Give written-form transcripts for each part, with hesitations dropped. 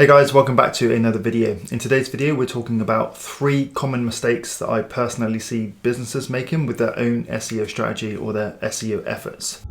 Hey guys, welcome back to another video. In today's video, we're talking about 3 common mistakes that I personally see businesses making with their own SEO strategy or their SEO efforts.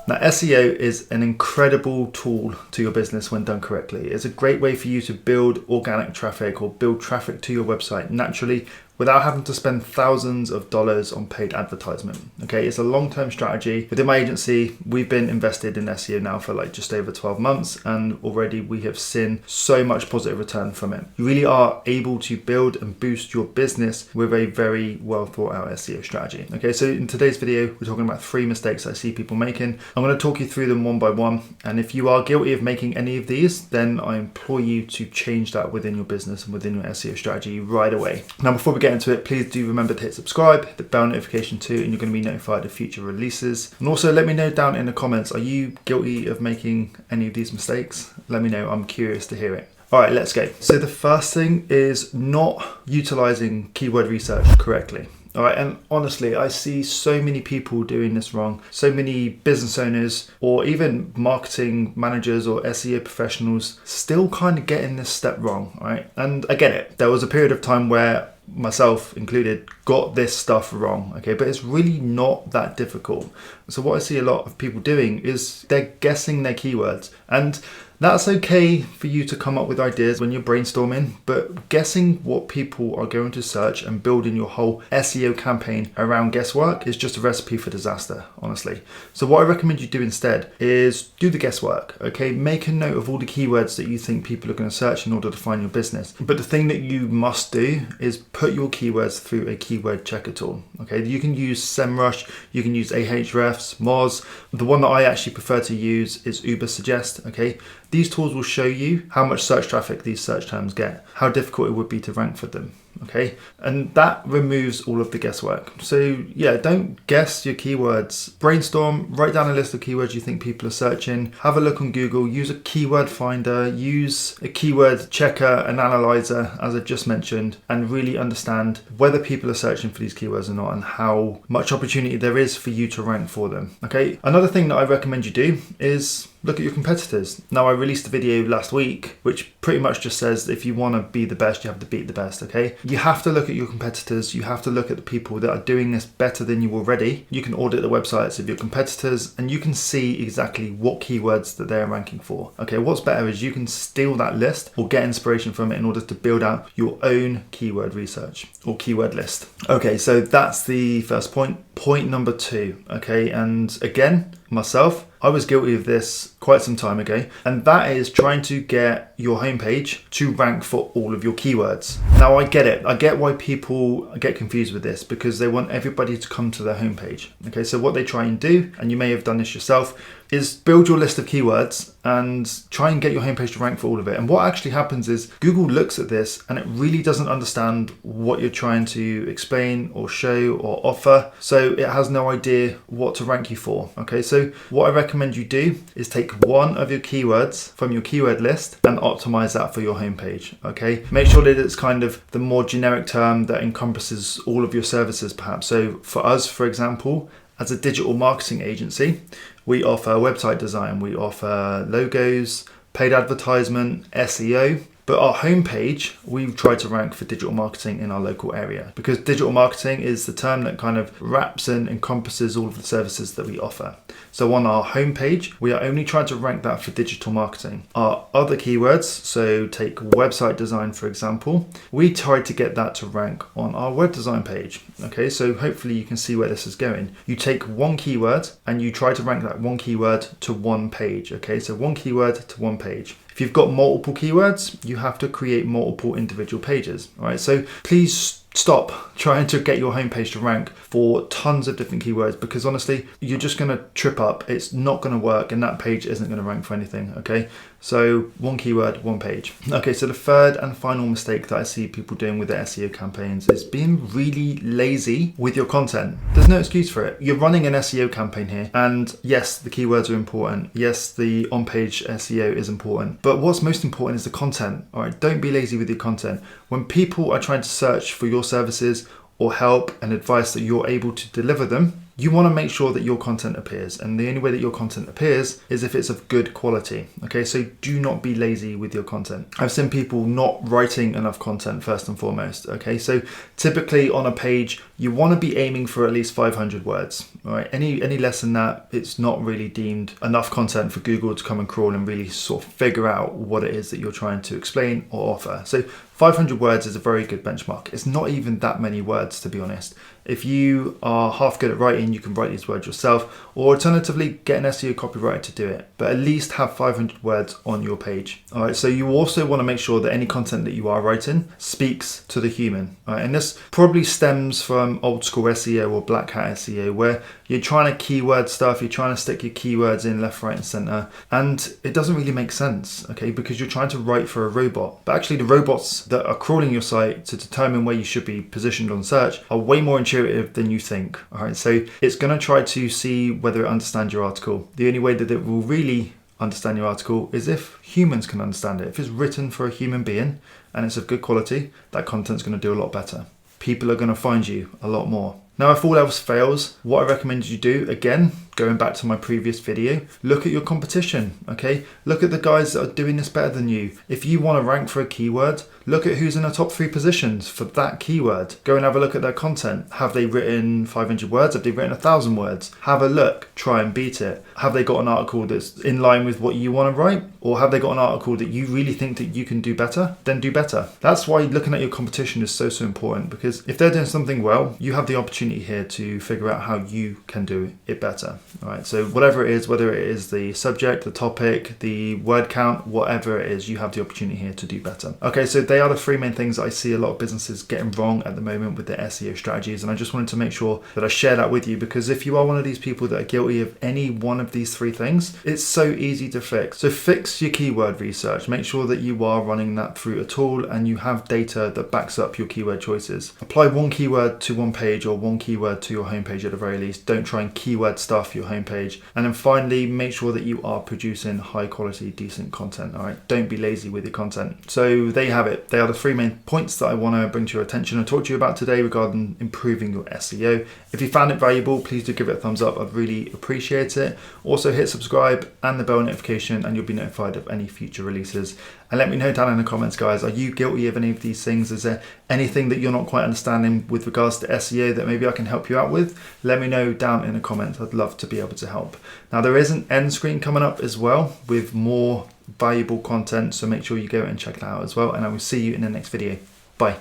Now, SEO is an incredible tool to your business when done correctly. It's a great way for you to build organic traffic or build traffic to your website naturally without having to spend thousands of dollars on paid advertisement. Okay, it's a long-term strategy. Within my agency, we've been invested in SEO now for just over 12 months, and already we have seen so much positive return from it. You really are able to build and boost your business with a very well thought out SEO strategy. Okay, so in today's video, we're talking about 3 mistakes I see people making. I'm going to talk you through them one by one, and if you are guilty of making any of these, then I implore you to change that within your business and within your SEO strategy right away. Now, before we get into it, please do remember to hit subscribe, hit the bell notification too, and you're going to be notified of future releases. And also let me know down in the comments, are you guilty of making any of these mistakes? Let me know, I'm curious to hear it. All right, let's go. So the first thing is not utilizing keyword research correctly. All right, and honestly, I see so many people doing this wrong. So many business owners or even marketing managers or SEO professionals still kind of getting this step wrong, right? And I get it. There was a period of time where myself included got this stuff wrong, okay, but it's really not that difficult. So what I see a lot of people doing is they're guessing their keywords, and that's okay for you to come up with ideas when you're brainstorming, but guessing what people are going to search and building your whole SEO campaign around guesswork is just a recipe for disaster, honestly. So what I recommend you do instead is do the guesswork, okay? Make a note of all the keywords that you think people are going to search in order to find your business. But the thing that you must do is put your keywords through a keyword checker tool, okay? You can use SEMrush, you can use Ahrefs, Moz. The one that I actually prefer to use is Ubersuggest, okay? These tools will show you how much search traffic these search terms get, how difficult it would be to rank for them, okay? And that removes all of the guesswork. So yeah, don't guess your keywords. Brainstorm, write down a list of keywords you think people are searching, have a look on Google, use a keyword finder, use a keyword checker and analyzer, as I just mentioned, and really understand whether people are searching for these keywords or not and how much opportunity there is for you to rank for them, okay? Another thing that I recommend you do is look at your competitors. Now, I released a video last week which pretty much just says if you want to be the best, you have to beat the best, okay? You have to look at your competitors, you have to look at the people that are doing this better than you already. You can audit the websites of your competitors and you can see exactly what keywords that they're ranking for. Okay, what's better is you can steal that list or get inspiration from it in order to build out your own keyword research or keyword list. Okay, so that's the first point. Point number 2, okay, and again, myself, I was guilty of this quite some time ago, and that is trying to get your homepage to rank for all of your keywords. Now, I get it. I get why people get confused with this because they want everybody to come to their homepage. Okay, so what they try and do, and you may have done this yourself, is build your list of keywords and try and get your homepage to rank for all of it. And what actually happens is Google looks at this and it really doesn't understand what you're trying to explain or show or offer. So it has no idea what to rank you for. Okay, so what I recommend you do is take one of your keywords from your keyword list and optimize that for your homepage. Okay, make sure that it's kind of the more generic term that encompasses all of your services perhaps. So for us, for example, as a digital marketing agency, we offer website design, we offer logos, paid advertisement, SEO. But our homepage, we've tried to rank for digital marketing in our local area because digital marketing is the term that kind of wraps and encompasses all of the services that we offer. So on our homepage, we are only trying to rank that for digital marketing. Our other keywords, so take website design, for example, we tried to get that to rank on our web design page. Okay, so hopefully you can see where this is going. You take one keyword and you try to rank that one keyword to one page. Okay, so one keyword to one page. If you've got multiple keywords, you have to create multiple individual pages. All right, so please stop trying to get your homepage to rank for tons of different keywords because honestly, you're just going to trip up. It's not going to work and that page isn't going to rank for anything, okay? So one keyword, one page. Okay, so the third and final mistake that I see people doing with their SEO campaigns is being really lazy with your content. There's no excuse for it. You're running an SEO campaign here and yes, the keywords are important. Yes, the on-page SEO is important, but what's most important is the content. All right, don't be lazy with your content. When people are trying to search for your services or help and advice that you're able to deliver them, you want to make sure that your content appears. And the only way that your content appears is if it's of good quality. Okay, so do not be lazy with your content. I've seen people not writing enough content first and foremost. Okay, so typically on a page, you want to be aiming for at least 500 words. All right, any less than that, it's not really deemed enough content for Google to come and crawl and really sort of figure out what it is that you're trying to explain or offer. So 500 words is a very good benchmark. It's not even that many words, to be honest. If you are half good at writing, you can write these words yourself, or alternatively, get an SEO copywriter to do it. But at least have 500 words on your page. All right, so you also want to make sure that any content that you are writing speaks to the human. All right, and this probably stems from old school SEO or black hat SEO, where you're trying to keyword stuff, you're trying to stick your keywords in left, right, and center, and it doesn't really make sense, okay, because you're trying to write for a robot. But actually, the robots that are crawling your site to determine where you should be positioned on search are way more intuitive than you think. All right, so it's going to try to see whether it understands your article. The only way that it will really understand your article is if humans can understand it. If it's written for a human being and it's of good quality, that content's going to do a lot better. People are going to find you a lot more. Now, if all else fails, what I recommend you do, again, going back to my previous video, look at your competition, okay? Look at the guys that are doing this better than you. If you want to rank for a keyword, look at who's in the top 3 positions for that keyword. Go and have a look at their content. Have they written 500 words? Have they written 1,000 words? Have a look, try and beat it. Have they got an article that's in line with what you want to write? Or have they got an article that you really think that you can do better? Then do better. That's why looking at your competition is so important, because if they're doing something well, you have the opportunity here to figure out how you can do it better. All right, so whatever it is, whether it is the subject, the topic, the word count, whatever it is, you have the opportunity here to do better. Okay, so they are the 3 main things that I see a lot of businesses getting wrong at the moment with their SEO strategies, and I just wanted to make sure that I share that with you, because if you are one of these people that are guilty of any one of these 3 things, it's so easy to fix. So fix your keyword research. Make sure that you are running that through a tool and you have data that backs up your keyword choices. Apply one keyword to one page or one keyword to your homepage at the very least. Don't try and keyword stuff your homepage. And then finally, make sure that you are producing high quality, decent content. All right, don't be lazy with your content. So there you have it. They are the 3 main points that I want to bring to your attention and talk to you about today regarding improving your SEO. If you found it valuable, please do give it a thumbs up. I'd really appreciate it. Also hit subscribe and the bell notification and you'll be notified of any future releases. And let me know down in the comments, guys, are you guilty of any of these things? Is there anything that you're not quite understanding with regards to SEO that maybe I can help you out with? Let me know down in the comments. I'd love to be able to help. Now, there is an end screen coming up as well with more valuable content, so make sure you go and check that out as well. And I will see you in the next video. Bye.